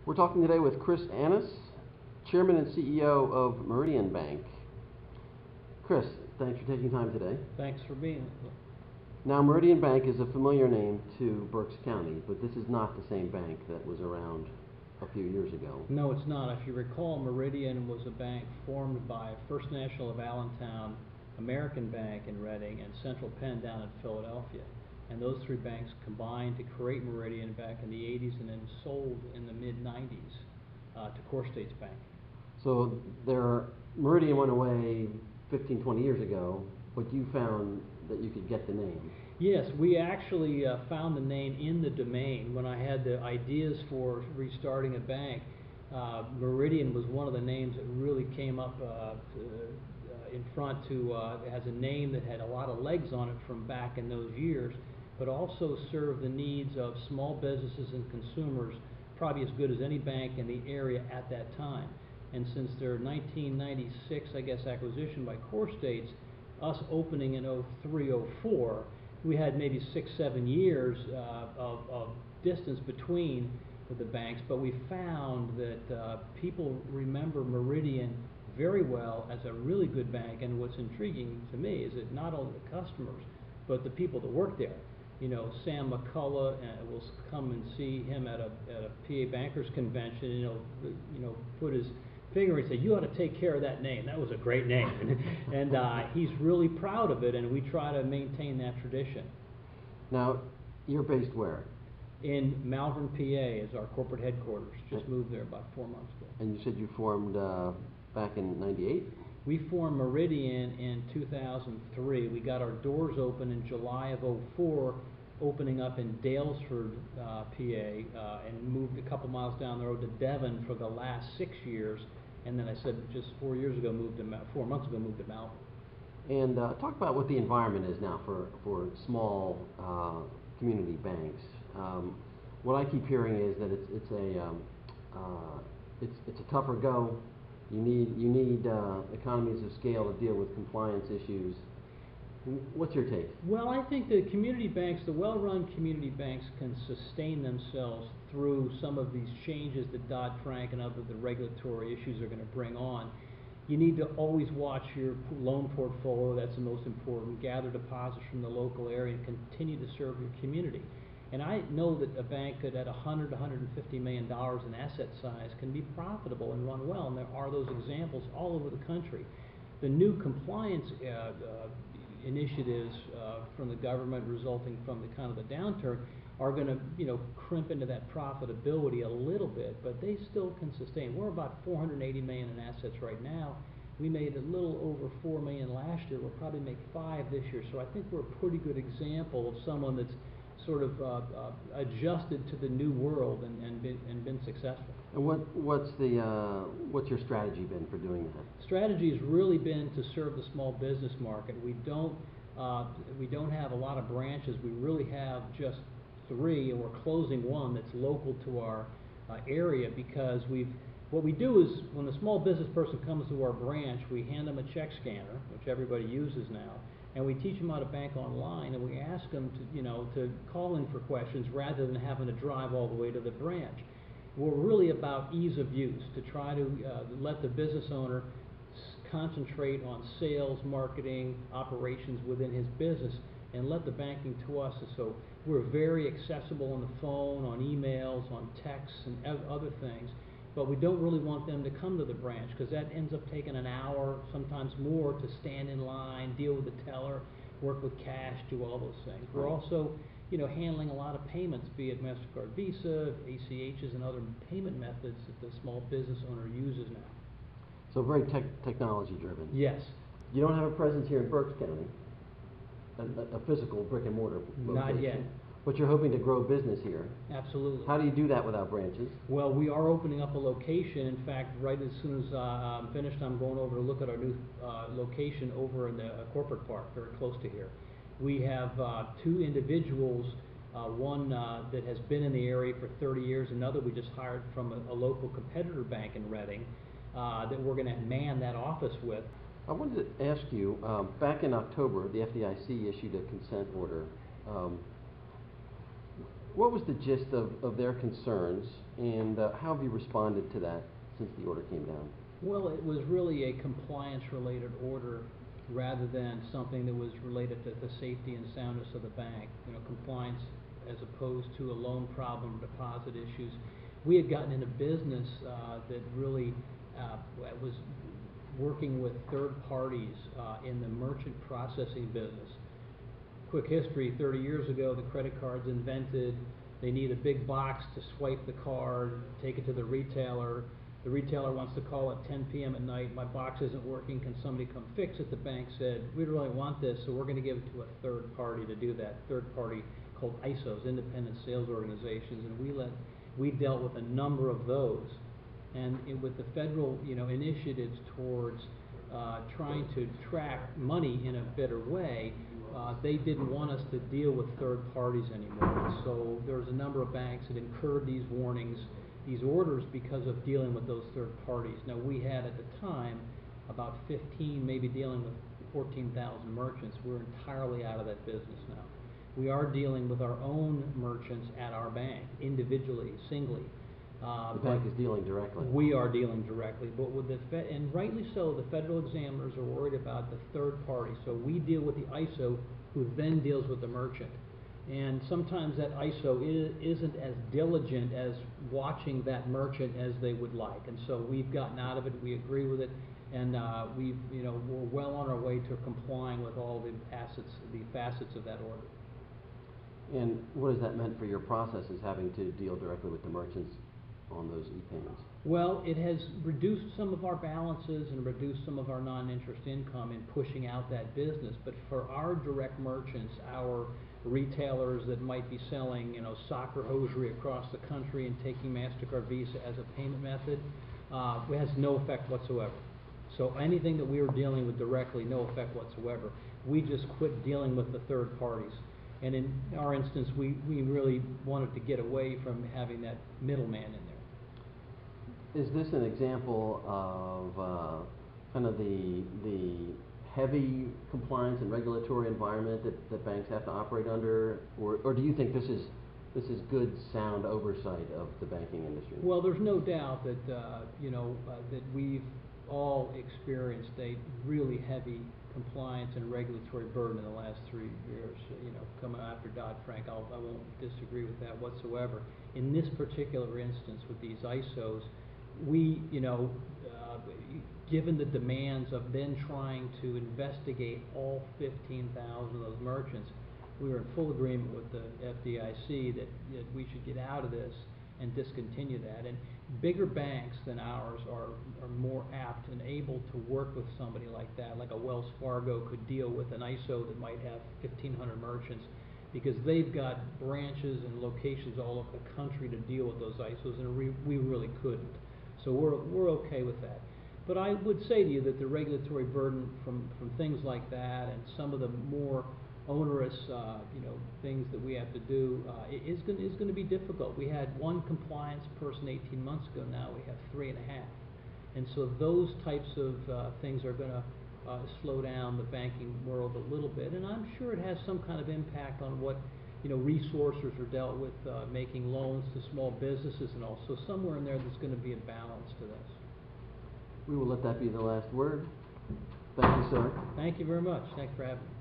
We're talking today with Chris Annis, Chairman and CEO of Meridian Bank. Chris, thanks for taking time today. Thanks for being here. Now, Meridian Bank is a familiar name to Berks County, but this is not the same bank that was around a few years ago. No, it's not. If you recall, Meridian was a bank formed by First National of Allentown, American Bank in Reading, and Central Penn down in Philadelphia. And those three banks combined to create Meridian back in the 80s and then sold in the mid-90s to Core States Bank. So Meridian went away 15, 20 years ago, but you found that you could get the name. Yes, we actually found the name in the domain. When I had the ideas for restarting a bank, Meridian was one of the names that really came up in front it has a name that had a lot of legs on it from back in those years, but also served the needs of small businesses and consumers probably as good as any bank in the area at that time. And since their 1996, I guess, acquisition by Core States, us opening in 03, 04, we had maybe 6, 7 years of distance between the banks, but we found that people remember Meridian very well as a really good bank. And what's intriguing to me is that not only the customers, but the people that work there. You know, Sam McCullough will come and see him at a PA Bankers Convention, you know, put his finger and say, "You ought to take care of that name. That was a great name." And he's really proud of it, and we try to maintain that tradition. Now, you're based where? In Malvern, PA is our corporate headquarters. Just moved there about 4 months ago. And you said you formed back in '98? We formed Meridian in 2003. We got our doors open in July of 04, opening up in Dalesford, PA, and moved a couple miles down the road to Devon for the last 6 years. And then I said just 4 years ago, 4 months ago, moved to Malvern. And talk about what the environment is now for small community banks. What I keep hearing is that it's a tougher go. You need economies of scale to deal with compliance issues. What's your take? Well, I think the community banks, the well-run community banks, can sustain themselves through some of these changes that Dodd-Frank and other the regulatory issues are going to bring on. You need to always watch your loan portfolio. That's the most important. Gather deposits from the local area and continue to serve your community. And I know that a bank could, at $100 to $150 million in asset size, can be profitable and run well. And there are those examples all over the country. The new compliance initiatives from the government resulting from the downturn are going to crimp into that profitability a little bit, but they still can sustain. We're about $480 million in assets right now. We made a little over $4 million last year. We'll probably make $5 million this year. So I think we're a pretty good example of someone that's sort of adjusted to the new world and been successful. And what's your strategy been for doing that? Strategy has really been to serve the small business market. We don't have a lot of branches. We really have just 3, and we're closing one that's local to our area, because what we do is, when the small business person comes to our branch, we hand them a check scanner, which everybody uses now, and we teach them how to bank online, and we ask them to call in for questions rather than having to drive all the way to the branch. We're really about ease of use, to try to let the business owner concentrate on sales, marketing, operations within his business, and let the banking to us. So we're very accessible on the phone, on emails, on texts, and other things. But we don't really want them to come to the branch, because that ends up taking an hour, sometimes more, to stand in line, deal with the teller, work with cash, do all those things. We're also, handling a lot of payments, be it MasterCard, Visa, ACHs, and other payment methods that the small business owner uses now. So very technology driven. Yes. You don't have a presence here in Berks County, a physical brick and mortar location. Not yet. But you're hoping to grow business here. Absolutely. How do you do that without branches? Well, we are opening up a location. In fact, right as soon as I'm finished, I'm going over to look at our new location over in the corporate park, very close to here. We have 2 individuals, one that has been in the area for 30 years, another we just hired from a local competitor bank in Reading, that we're going to man that office with. I wanted to ask you, back in October, the FDIC issued a consent order What was the gist of their concerns, and how have you responded to that since the order came down? Well, it was really a compliance-related order rather than something that was related to the safety and soundness of the bank. You know, compliance as opposed to a loan problem, deposit issues. We had gotten into business that really was working with third parties in the merchant processing business. Quick history, 30 years ago, the credit card's invented. They need a big box to swipe the card, take it to the retailer. The retailer wants to call at 10 p.m. at night, my box isn't working, can somebody come fix it? The bank said, we really want this, so we're going to give it to a third party to do that. Third party called ISOs, Independent Sales Organizations, and we dealt with a number of those. And with the federal, initiatives towards trying to track money in a better way, they didn't want us to deal with third parties anymore. So there was a number of banks that incurred these warnings, these orders, because of dealing with those third parties. Now, we had at the time about 15, maybe dealing with 14,000 merchants. We're entirely out of that business now. We are dealing with our own merchants at our bank, individually, singly. The bank is dealing directly. We are dealing directly, but with the and rightly so, the federal examiners are worried about the third party. So we deal with the ISO, who then deals with the merchant. And sometimes that ISO isn't as diligent as watching that merchant as they would like. And so we've gotten out of it. We agree with it, and we're well on our way to complying with all the facets of that order. And what has that meant for your processes, having to deal directly with the merchants on those e-payments? Well, it has reduced some of our balances and reduced some of our non-interest income in pushing out that business. But for our direct merchants, our retailers that might be selling, soccer hosiery across the country and taking MasterCard Visa as a payment method, it has no effect whatsoever. So anything that we were dealing with directly, no effect whatsoever. We just quit dealing with the third parties. And in our instance, we really wanted to get away from having that middleman in there. Is this an example of kind of the heavy compliance and regulatory environment that banks have to operate under, or do you think this is good, sound oversight of the banking industry? Well, there's no doubt that that we've all experienced a really heavy compliance and regulatory burden in the last 3 years. Coming after Dodd-Frank, I won't disagree with that whatsoever. In this particular instance with these ISOs, we, given the demands of then trying to investigate all 15,000 of those merchants, we were in full agreement with the FDIC that we should get out of this and discontinue that. And bigger banks than ours are more apt and able to work with somebody like that, like a Wells Fargo could deal with an ISO that might have 1,500 merchants, because they've got branches and locations all over the country to deal with those ISOs, and we really couldn't. So we're okay with that. But I would say to you that the regulatory burden from things like that and some of the more onerous things that we have to do is going to be difficult. We had one compliance person 18 months ago. Now we have 3.5, and so those types of things are going to slow down the banking world a little bit. And I'm sure it has some kind of impact on what resources are dealt with, making loans to small businesses and all. So somewhere in there, there's going to be a balance to this. We will let that be the last word. Thank you, sir. Thank you very much. Thanks for having me.